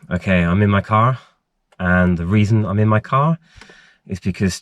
Okay, I'm in my car, and the reason I'm in my car is because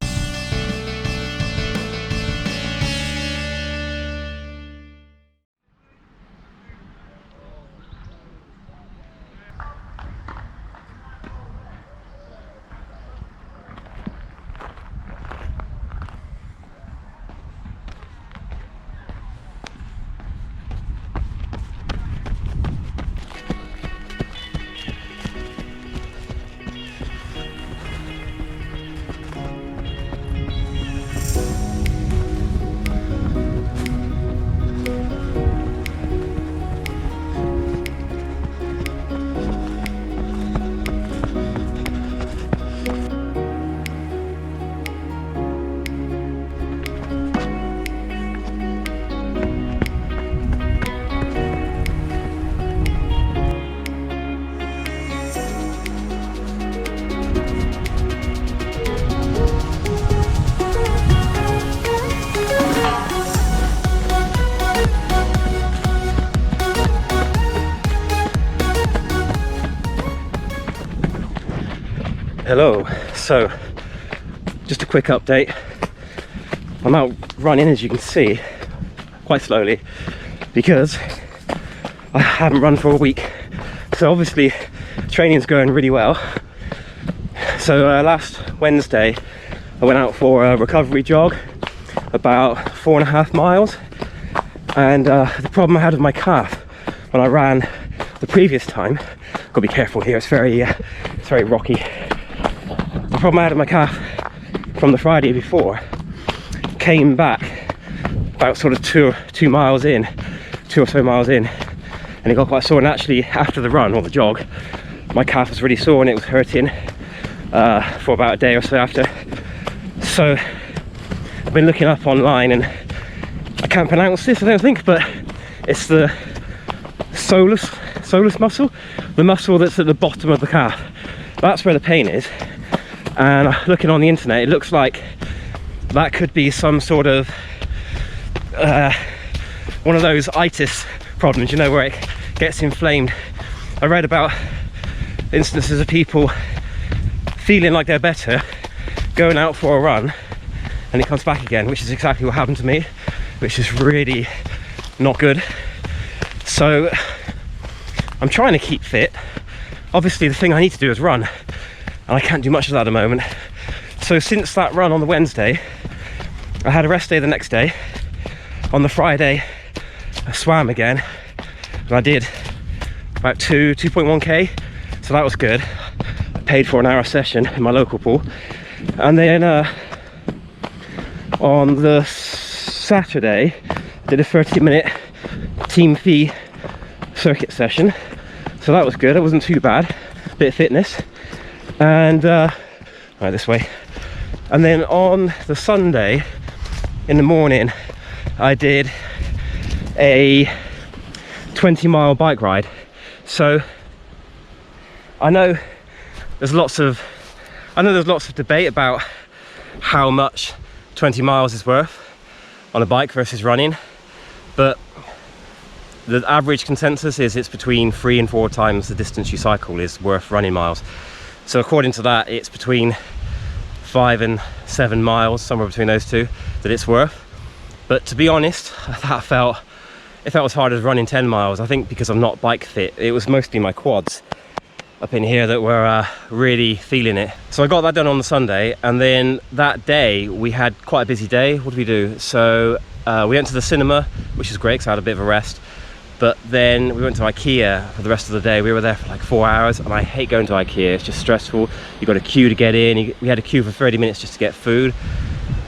hello. So, just a quick update. I'm out running, as you can see, quite slowly because I haven't run for a week. So obviously training's going really well. So last Wednesday I went out for a recovery jog, about 4.5 miles, and the problem I had with my calf when I ran the previous time, gotta be careful here, it's very rocky. The problem I had with my calf from the Friday before came back about sort of two or so miles in, and it got quite sore. And actually, after the run or the jog, my calf was really sore and it was hurting for about a day or so after. So I've been looking up online, and I can't pronounce this, I don't think, but it's the soleus muscle, the muscle that's at the bottom of the calf. That's where the pain is. And looking on the internet, it looks like that could be some sort of one of those itis problems, you know, where it gets inflamed. I read about instances of people feeling like they're better, going out for a run, and it comes back again, which is exactly what happened to me, which is really not good. So I'm trying to keep fit. Obviously the thing I need to do is run, and I can't do much of that at the moment. So since that run on the Wednesday, I had a rest day the next day. On the Friday, I swam again, and I did about 2.1k, so that was good. I paid for an hour session in my local pool. And then on the Saturday, I did a 30-minute team fee circuit session, so that was good. It wasn't too bad, bit of fitness. And right, this way. And then on the Sunday in the morning, I did a 20-mile bike ride. So I know there's lots of debate about how much 20 miles is worth on a bike versus running, but the average consensus is it's between 3 and 4 times the distance you cycle is worth running miles. So according to that, it's between 5 and 7 miles, somewhere between those two, that it's worth. But to be honest, that felt as hard as running 10 miles. I think because I'm not bike fit, it was mostly my quads up in here that were really feeling it. So I got that done on the Sunday, and then that day we had quite a busy day. What did we do? So we went to the cinema, which is great because I had a bit of a rest. But then we went to IKEA for the rest of the day. We were there for like 4 hours, and I hate going to IKEA. It's just stressful. You've got a queue to get in. We had a queue for 30 minutes just to get food,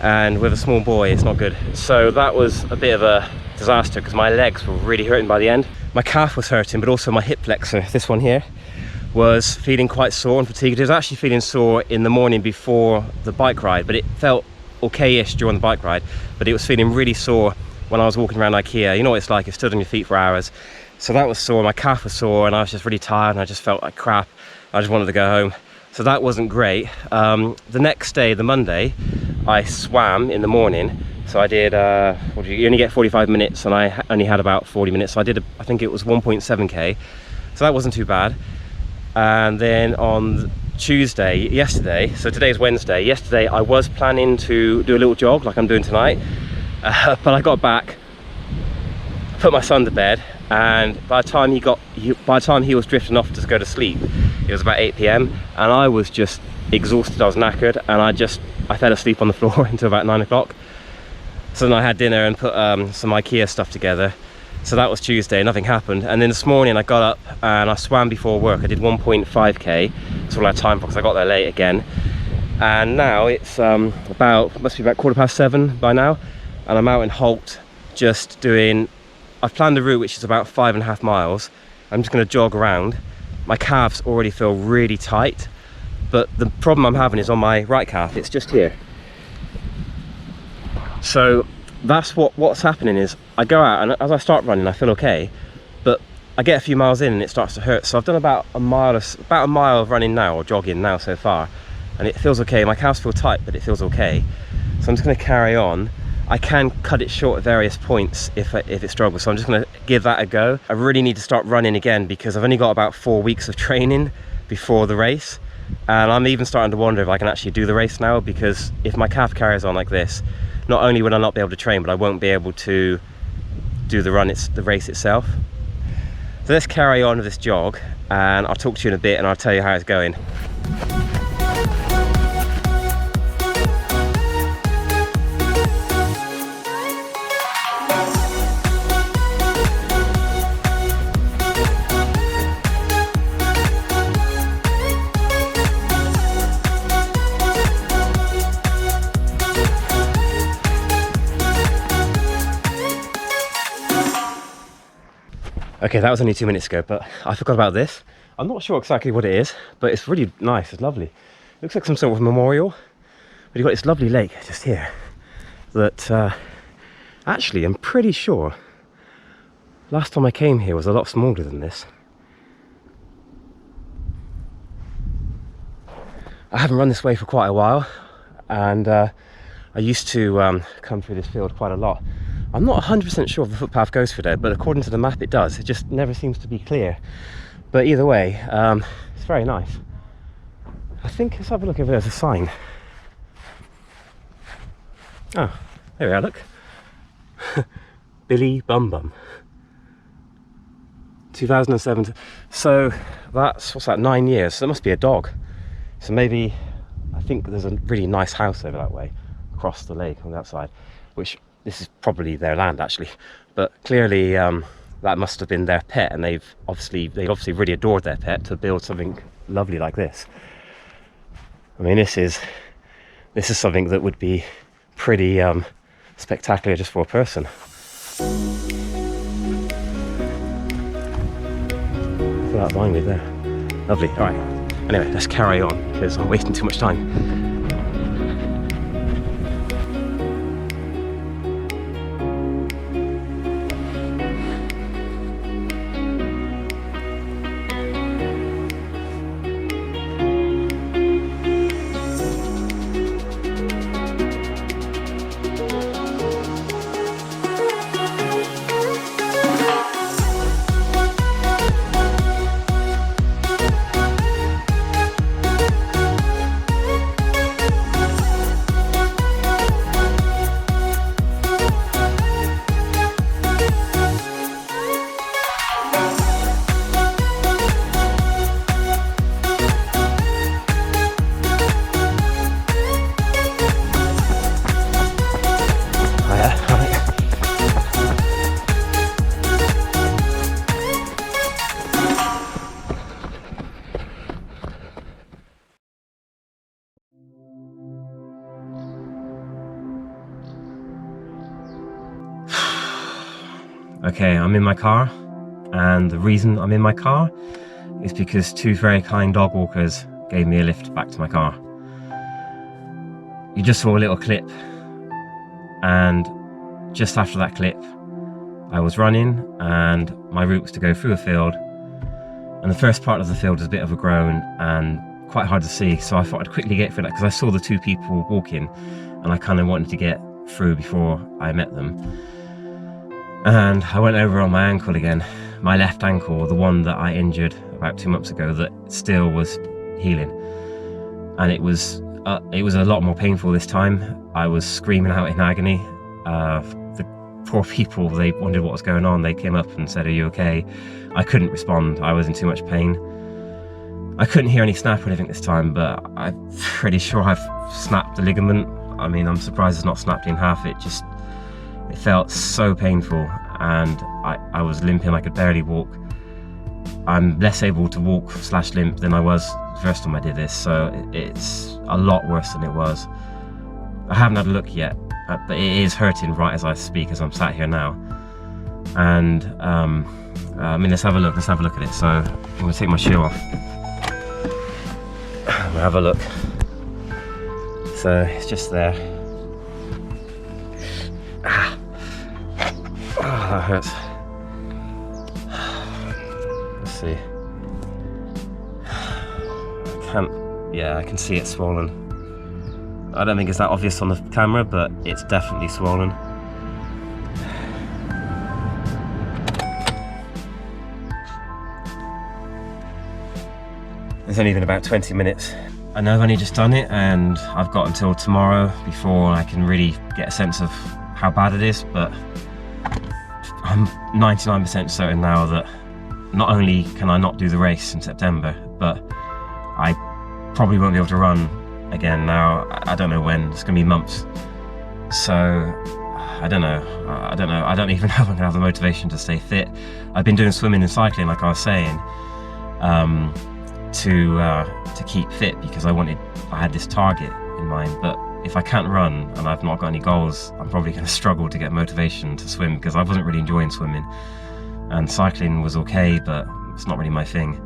and with a small boy, it's not good. So that was a bit of a disaster because my legs were really hurting by the end. My calf was hurting, but also my hip flexor, this one here, was feeling quite sore and fatigued. It was actually feeling sore in the morning before the bike ride, but it felt okay-ish during the bike ride, but it was feeling really sore when I was walking around IKEA. You know what it's like, you're stood on your feet for hours. So that was sore, my calf was sore, and I was just really tired, and I just felt like crap. I just wanted to go home. So that wasn't great. The next day, the Monday, I swam in the morning. So I did, you only get 45 minutes, and I only had about 40 minutes. So I did, I think it was 1.7k. So that wasn't too bad. And then on yesterday, so today's Wednesday, yesterday I was planning to do a little jog like I'm doing tonight, but I got back, put my son to bed, and by the time he was drifting off to go to sleep, it was about 8 p.m. and I was just exhausted. I was knackered, and I fell asleep on the floor until about 9 o'clock. So then I had dinner and put some IKEA stuff together. So that was Tuesday, nothing happened. And then this morning I got up and I swam before work. I did 1.5k, that's all I had time for because I got there late again. And now it's must be about 7:15 by now. And I'm out in Holt just doing, I've planned a route which is about 5.5 miles. I'm just gonna jog around. My calves already feel really tight, but the problem I'm having is on my right calf, it's just here. So that's what's happening is I go out and as I start running I feel okay, but I get a few miles in and it starts to hurt. So I've done about a mile of running now, or jogging now so far, and it feels okay. My calves feel tight, but it feels okay. So I'm just going to carry on. I can cut it short at various points if it struggles, so I'm just going to give that a go. I really need to start running again because I've only got about 4 weeks of training before the race, and I'm even starting to wonder if I can actually do the race now, because if my calf carries on like this, not only will I not be able to train, but I won't be able to do the race itself. So let's carry on with this jog, and I'll talk to you in a bit and I'll tell you how it's going. Okay, that was only 2 minutes ago, but I forgot about this. I'm not sure exactly what it is, but it's really nice, it's lovely. It looks like some sort of memorial, but you've got this lovely lake just here that actually I'm pretty sure last time I came here was a lot smaller than this. I haven't run this way for quite a while, and I used to come through this field quite a lot. I'm not 100% sure if the footpath goes through there, but according to the map it does. It just never seems to be clear. But either way, it's very nice. I think, let's have a look if there's a sign. Oh, there we are, look. Billy Bum Bum. 2007. So that's, what's that, 9 years? So there must be a dog. So maybe, I think there's a really nice house over that way, across the lake on that side, which, this is probably their land actually, but clearly that must have been their pet, and they obviously really adored their pet to build something lovely like this. I mean, this is something that would be pretty spectacular just for a person. Feel that vine with there. Lovely. All right. Anyway, let's carry on because I'm wasting too much time. Okay, I'm in my car, and the reason I'm in my car is because two very kind dog walkers gave me a lift back to my car. You just saw a little clip, and just after that clip I was running and my route was to go through a field, and the first part of the field was a bit of a groan and quite hard to see, so I thought I'd quickly get through that because I saw the two people walking and I kind of wanted to get through before I met them. And I went over on my ankle again, my left ankle, the one that I injured about 2 months ago that still was healing, and it was a lot more painful this time. I was screaming out in agony. The poor people, they wondered what was going on. They came up and said, "Are you okay?" I couldn't respond. I was in too much pain. I couldn't hear any snap or anything this time, but I'm pretty sure I've snapped the ligament. I mean, I'm surprised it's not snapped in half. It felt so painful, and I was limping. I could barely walk. I'm less able to walk / limp than I was the first time I did this, so it's a lot worse than it was. I haven't had a look yet, but it is hurting right as I speak, as I'm sat here now. And I mean, let's have a look at it. So I'm gonna take my shoe off. We'll have a look. So it's just there. That hurts. Let's see. I can see it swollen. I don't think it's that obvious on the camera, but it's definitely swollen. It's only been about 20 minutes. I know I've only just done it, and I've got until tomorrow before I can really get a sense of how bad it is, but I'm 99% certain now that not only can I not do the race in September, but I probably won't be able to run again now. I don't know when. It's gonna be months. So I don't know. I don't even know if I'm gonna have the motivation to stay fit. I've been doing swimming and cycling, like I was saying, to keep fit, because I had this target in mind. But if I can't run and I've not got any goals, I'm probably going to struggle to get motivation to swim, because I wasn't really enjoying swimming, and cycling was okay, but it's not really my thing.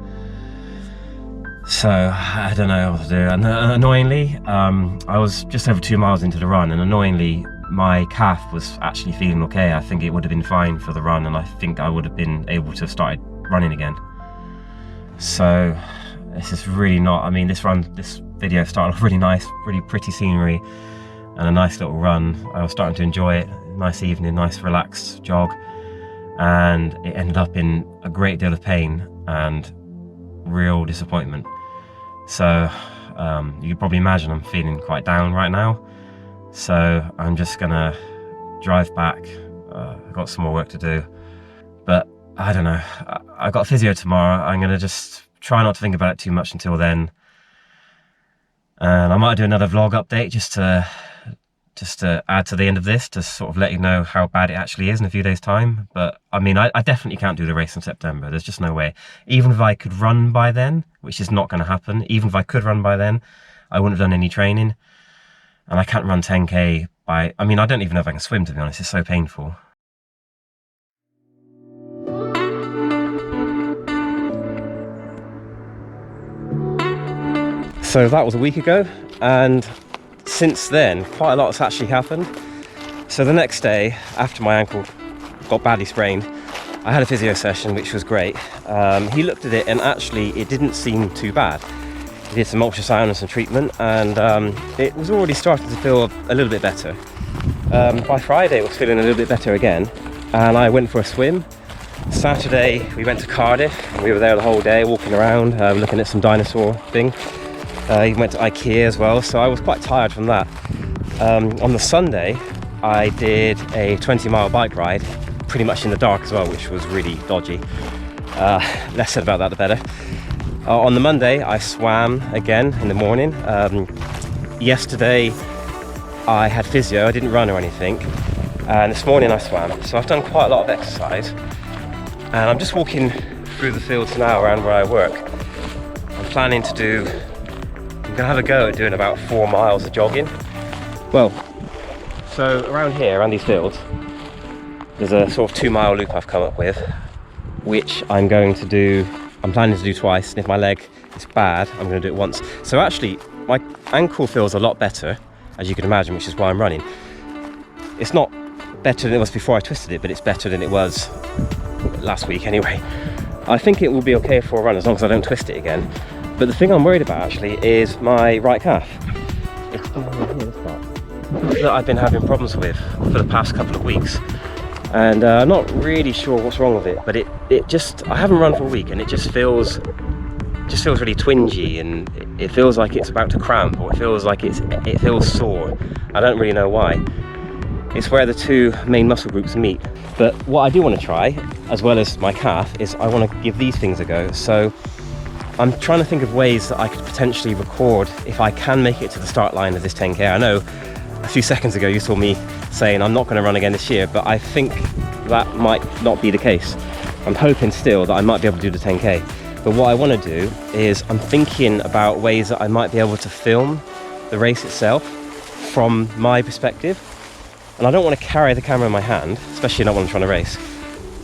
So I don't know what to do. And annoyingly, I was just over 2 miles into the run, and annoyingly my calf was actually feeling okay. I think it would have been fine for the run, and I think I would have been able to have started running again. So this is really not, I mean, this video started off really nice, really pretty scenery, and a nice little run. I was starting to enjoy it. Nice evening, nice relaxed jog, and it ended up in a great deal of pain and real disappointment. So you can probably imagine I'm feeling quite down right now. So I'm just gonna drive back. I've got some more work to do, but I don't know. I've got physio tomorrow. I'm gonna just try not to think about it too much until then. And I might do another vlog update just to add to the end of this, to sort of let you know how bad it actually is in a few days' time. But I mean, I definitely can't do the race in September. There's just no way. Even if I could run by then, which is not going to happen, even if I could run by then, I wouldn't have done any training. And I can't run 10k by, I mean, I don't even know if I can swim, to be honest. It's so painful. So that was a week ago, and since then quite a lot has actually happened. So the next day, after my ankle got badly sprained, I had a physio session, which was great. He looked at it, and actually it didn't seem too bad. He did some ultrasound and some treatment, and it was already starting to feel a little bit better. By Friday it was feeling a little bit better again, and I went for a swim. Saturday we went to Cardiff, and we were there the whole day walking around, looking at some dinosaur thing. He went to IKEA as well, so I was quite tired from that. On the Sunday, I did a 20-mile bike ride, pretty much in the dark as well, which was really dodgy. Less said about that, the better. On the Monday, I swam again in the morning. Yesterday, I had physio. I didn't run or anything. And this morning, I swam. So I've done quite a lot of exercise. And I'm just walking through the fields now around where I work. I'm planning to do... I'm gonna have a go at doing about 4 miles of jogging. Well, so around here, around these fields, there's a sort of 2-mile loop I've come up with, which I'm planning to do twice, and if my leg is bad, I'm gonna do it once. So actually, my ankle feels a lot better, as you can imagine, which is why I'm running. It's not better than it was before I twisted it, but it's better than it was last week anyway. I think it will be okay for a run as long as I don't twist it again. But the thing I'm worried about actually is my right calf. It's here, this part, that I've been having problems with for the past couple of weeks. and I'm not really sure what's wrong with it, but it just, I haven't run for a week and it just feels really twingy, and it feels like it's about to cramp, or it feels like it feels sore. I don't really know why. It's where the two main muscle groups meet. But what I do want to try, as well as my calf, is I want to give these things a go. So I'm trying to think of ways that I could potentially record if I can make it to the start line of this 10K. I know a few seconds ago you saw me saying I'm not going to run again this year, but I think that might not be the case. I'm hoping still that I might be able to do the 10K. But what I want to do is I'm thinking about ways that I might be able to film the race itself from my perspective. And I don't want to carry the camera in my hand, especially not when I'm trying to race,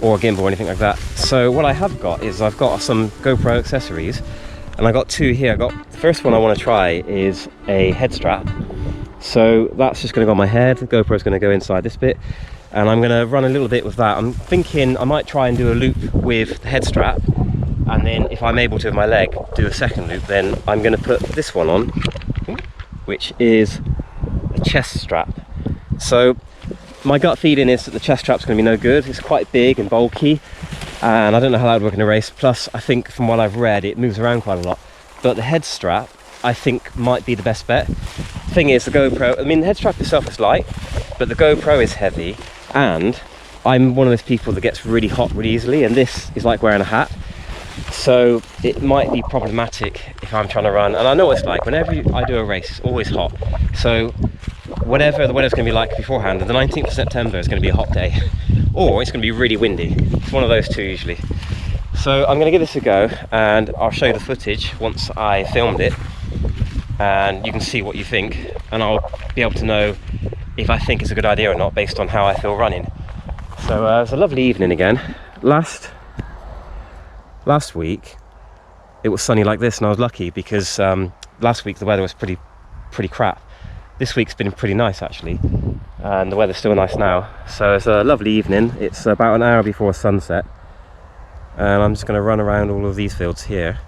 or a gimbal or anything like that. So what I have got is I've got some GoPro accessories, and I got two here. The first one I want to try is a head strap. So that's just going to go on my head. The GoPro is going to go inside this bit, and I'm going to run a little bit with that. I'm thinking I might try and do a loop with the head strap, and then if I'm able to with my leg do a second loop, then I'm going to put this one on, which is a chest strap. So my gut feeling is that the chest strap's going to be no good. It's quite big and bulky, and I don't know how that would work in a race. Plus, I think from what I've read, it moves around quite a lot. But the head strap, I think, might be the best bet. Thing is, the GoPro, I mean, the head strap itself is light, but the GoPro is heavy, and I'm one of those people that gets really hot really easily, and this is like wearing a hat. So it might be problematic if I'm trying to run. And I know what it's like, whenever I do a race, it's always hot. So whatever the weather's going to be like beforehand, the 19th of September is going to be a hot day, or it's going to be really windy. It's one of those two usually. So I'm going to give this a go, and I'll show you the footage once I filmed it, and you can see what you think, and I'll be able to know if I think it's a good idea or not based on how I feel running. So it's a lovely evening again. Last week it was sunny like this, and I was lucky because last week the weather was pretty crap. This week's been pretty nice actually, and the weather's still nice now. So it's a lovely evening. It's about an hour before sunset, and I'm just going to run around all of these fields here.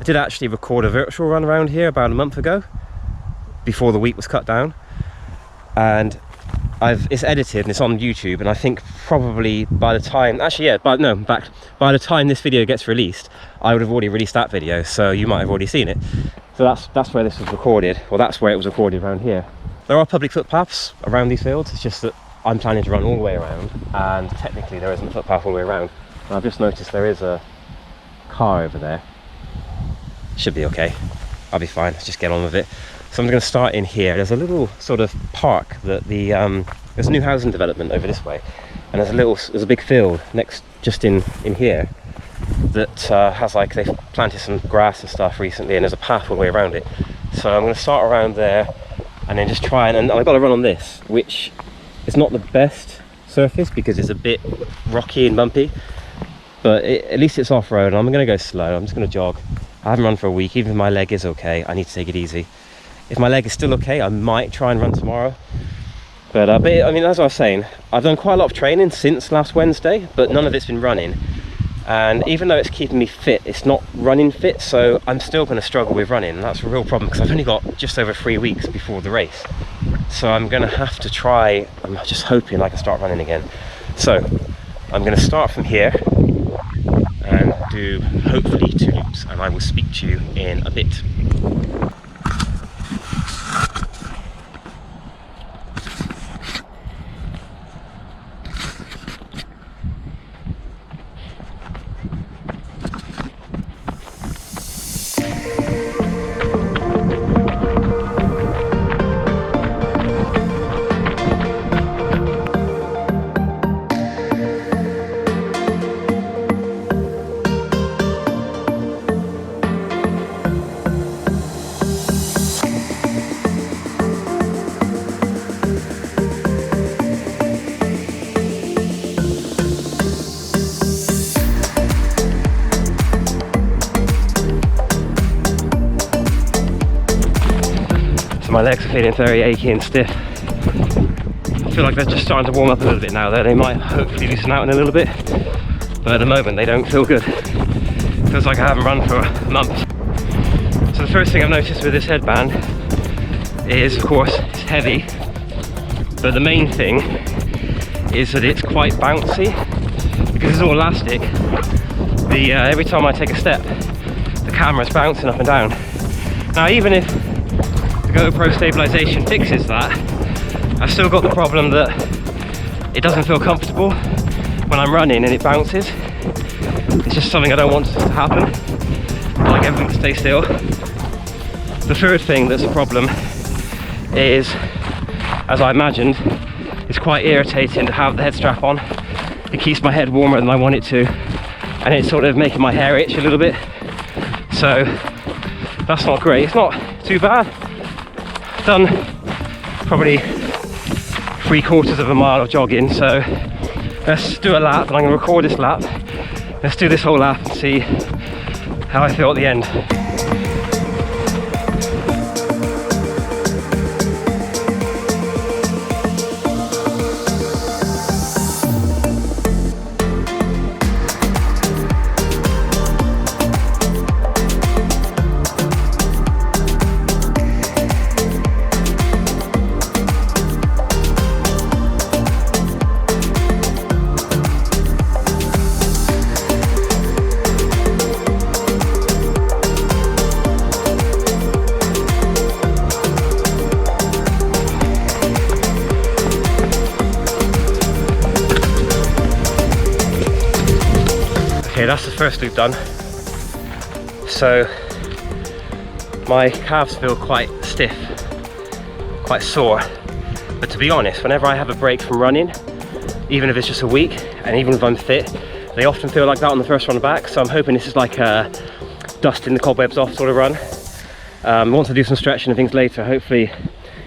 I did actually record a virtual run around here about a month ago, before the wheat was cut down, and it's edited and it's on YouTube, and I think probably by the time, actually yeah, by the time this video gets released, I would have already released that video, so you might have already seen it. So that's where this was recorded, or that's where it was recorded around here. There are public footpaths around these fields, it's just that I'm planning to run all the way around, and technically there isn't a footpath all the way around. And I've just noticed there is a car over there. Should be okay, I'll be fine, let's just get on with it. So I'm going to start in here. There's a little sort of park that there's a new housing development over this way, and there's a big field just in here that has, like, they've planted some grass and stuff recently, and there's a path all the way around it. So I'm going to start around there and then just try and I've got to run on this, which is not the best surface because it's a bit rocky and bumpy, but at least it's off-road, and I'm going to go slow. I'm just going to jog. I haven't run for a week. Even if my leg is okay, I need to take it easy. If my leg is still okay, I might try and run tomorrow. But I mean, as I was saying, I've done quite a lot of training since last Wednesday, but none of it's been running. And even though it's keeping me fit, it's not running fit, so I'm still going to struggle with running, and that's a real problem because I've only got just over 3 weeks before the race. So I'm going to have to try, I'm just hoping I can start running again. So I'm going to start from here and do hopefully 2 loops, and I will speak to you in a bit. My legs are feeling very achy and stiff. I feel like they're just starting to warm up a little bit now though. They might hopefully loosen out in a little bit, but at the moment they don't feel good. Feels like I haven't run for a month. So the first thing I've noticed with this headband is, of course, it's heavy, but the main thing is that it's quite bouncy because it's all elastic. Every time I take a step, the camera's bouncing up and down. Now, even if the GoPro stabilization fixes that, I've still got the problem that it doesn't feel comfortable when I'm running and it bounces. It's just something I don't want to happen. I like everything to stay still. The third thing that's a problem is, as I imagined, it's quite irritating to have the head strap on. It keeps my head warmer than I want it to, and it's sort of making my hair itch a little bit. So that's not great. It's not too bad. Done probably 3/4 of a mile of jogging, so let's do a lap, and I'm going to record this lap. Let's do this whole lap and see how I feel at the end. Okay, that's the first loop done. So my calves feel quite stiff, quite sore. But to be honest, whenever I have a break from running, even if it's just a week, and even if I'm fit, they often feel like that on the first run back. So I'm hoping this is like a dusting the cobwebs off sort of run. Once I do some stretching and things later, hopefully,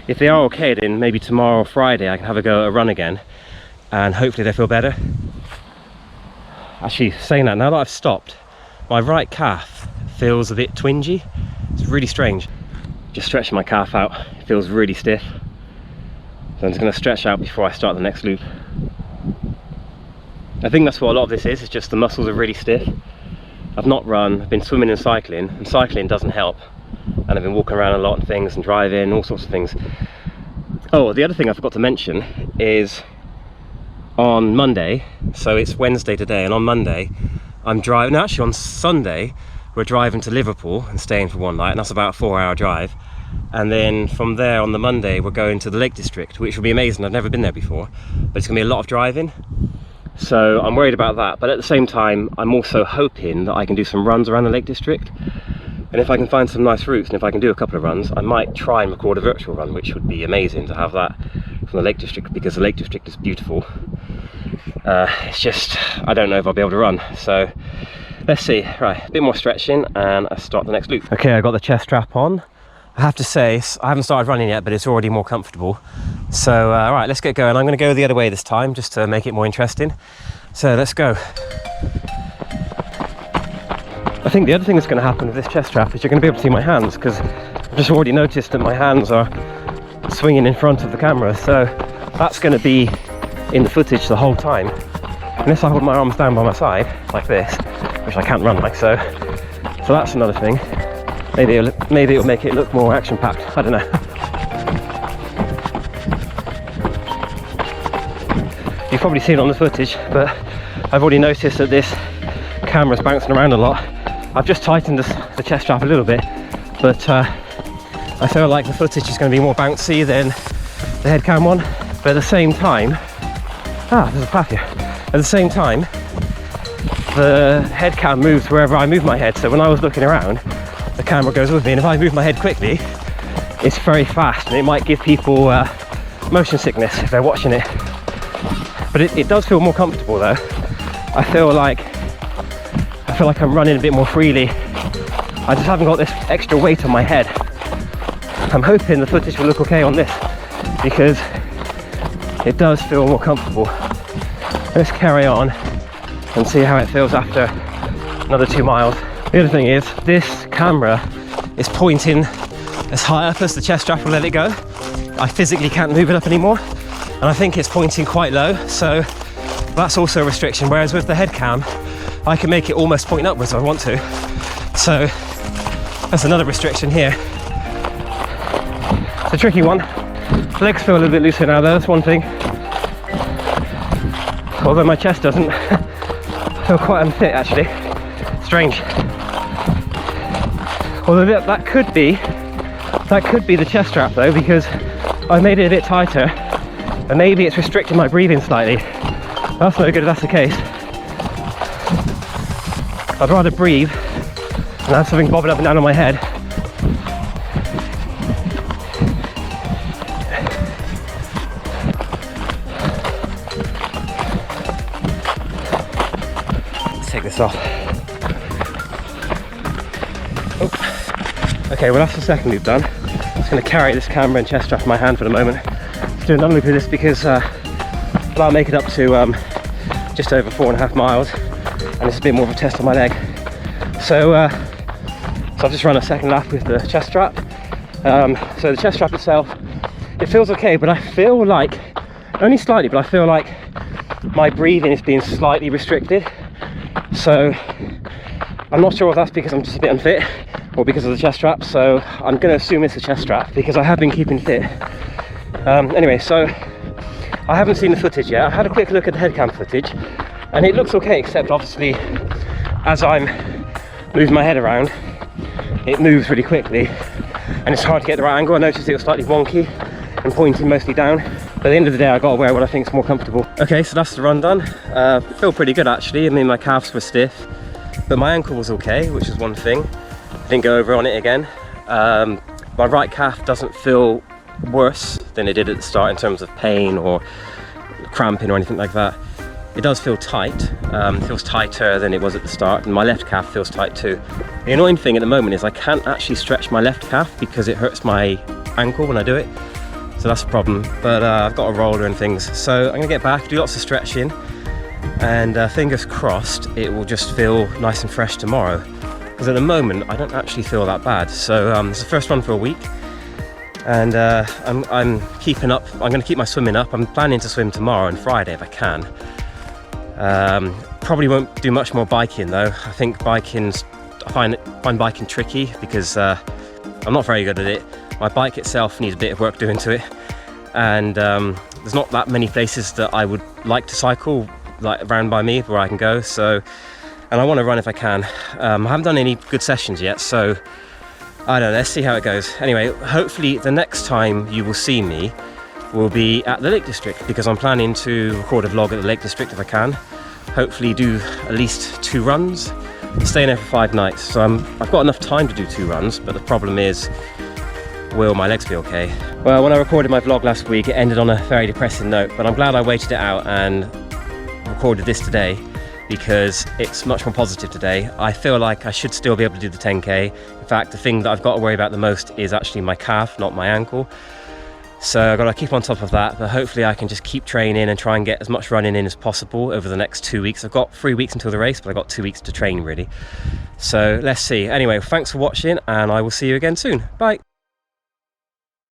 if they are okay, then maybe tomorrow or Friday I can have a go at a run again, and hopefully they feel better. Actually, saying that, now that I've stopped, my right calf feels a bit twingy. It's really strange. Just stretching my calf out, it feels really stiff. So I'm just going to stretch out before I start the next loop. I think that's what a lot of this is just the muscles are really stiff. I've not run, I've been swimming and cycling doesn't help. And I've been walking around a lot and things, and driving, all sorts of things. Oh, the other thing I forgot to mention is on Monday, so it's Wednesday today, and on Monday I'm driving, no, actually on Sunday we're driving to Liverpool and staying for one night, and that's about a 4-hour drive. And then from there on the Monday we're going to the Lake District, which will be amazing. I've never been there before, but it's gonna be a lot of driving, so I'm worried about that. But at the same time, I'm also hoping that I can do some runs around the Lake District, and if I can find some nice routes and if I can do a couple of runs, I might try and record a virtual run, which would be amazing to have that from the Lake District, because the Lake District is beautiful. It's just, I don't know if I'll be able to run, so let's see. Right, a bit more stretching and I start the next loop. Okay, I got the chest strap on. I have to say, I haven't started running yet, but it's already more comfortable. So right, let's get going. I'm going to go the other way this time just to make it more interesting. So let's go. I think the other thing that's going to happen with this chest strap is you're going to be able to see my hands, because I've just already noticed that my hands are swinging in front of the camera, so that's going to be in the footage the whole time, unless I hold my arms down by my side like this, which I can't run like so. So that's another thing. Maybe it'll make it look more action-packed. I don't know. You've probably seen it on the footage, but I've already noticed that this camera's bouncing around a lot. I've just tightened the chest strap a little bit, but I feel like the footage is going to be more bouncy than the head cam one. But at the same time, there's a path here. At the same time, the head cam moves wherever I move my head. So when I was looking around, the camera goes with me, and if I move my head quickly, it's very fast, and it might give people motion sickness if they're watching it. But it does feel more comfortable though. I feel like I'm running a bit more freely. I just haven't got this extra weight on my head. I'm hoping the footage will look okay on this, because it does feel more comfortable. Let's carry on and see how it feels after another 2 miles. The other thing is, this camera is pointing as high up as the chest strap will let it go. I physically can't move it up anymore, and I think it's pointing quite low, so that's also a restriction. Whereas with the head cam, I can make it almost point upwards if I want to. So that's another restriction here. It's a tricky one. Legs feel a little bit looser now though, that's one thing. although my chest doesn't. I feel quite unfit actually. Strange. Although that could be the chest strap though, because I made it a bit tighter and maybe it's restricting my breathing slightly. That's no good if that's the case. I'd rather breathe and have something bobbing up and down on my head. Let's take this off. Oh. Okay, well that's the second loop done. I'm just going to carry this camera and chest strap in my hand for the moment. Let's do another loop of this because I'll make it up to just over 4.5 miles, and it's a bit more of a test on my leg. So I've just run a second lap with the chest strap. So the chest strap itself, it feels okay, but I feel like, only slightly, but I feel like my breathing is being slightly restricted. So I'm not sure if that's because I'm just a bit unfit or because of the chest strap, so I'm going to assume it's the chest strap because I have been keeping fit. Anyway, so I haven't seen the footage yet. I had a quick look at the headcam footage and it looks okay, except obviously as I'm moving my head around, it moves really quickly and it's hard to get the right angle. I noticed it was slightly wonky and pointing mostly down, but at the end of the day I got to wear what I think is more comfortable. Okay, so that's the run done. Feel pretty good actually. I mean, my calves were stiff, but my ankle was okay, which is one thing. I didn't go over on it again. My right calf doesn't feel worse than it did at the start in terms of pain or cramping or anything like that. It does feel tight. It feels tighter than it was at the start, and my left calf feels tight too. The annoying thing at the moment is I can't actually stretch my left calf because it hurts my ankle when I do it. So that's a problem, but I've got a roller and things. So I'm gonna get back, do lots of stretching, and fingers crossed it will just feel nice and fresh tomorrow. Because at the moment I don't actually feel that bad. So it's the first run for a week, and I'm keeping up. I'm going to keep my swimming up. I'm planning to swim tomorrow and Friday if I can. Probably won't do much more biking though. I think I find biking tricky because I'm not very good at it. My bike itself needs a bit of work doing to it, and there's not that many places that I would like to cycle like around by me where I can go. So, and I want to run if I can. I haven't done any good sessions yet, so I don't know, let's see how it goes. Anyway, hopefully the next time you will see me will be at the Lake District, because I'm planning to record a vlog at the Lake District if I can. Hopefully do at least 2 runs, staying there for 5 nights. So I've got enough time to do 2 runs, but the problem is, will my legs be okay? Well, when I recorded my vlog last week, it ended on a very depressing note, but I'm glad I waited it out and recorded this today, because it's much more positive today. I feel like I should still be able to do the 10k. In fact, the thing that I've got to worry about the most is actually my calf, not my ankle. So I've got to keep on top of that, but hopefully I can just keep training and try and get as much running in as possible over the next 2 weeks. I've got 3 weeks until the race, but I've got 2 weeks to train really. So let's see. Anyway, thanks for watching, and I will see you again soon. Bye.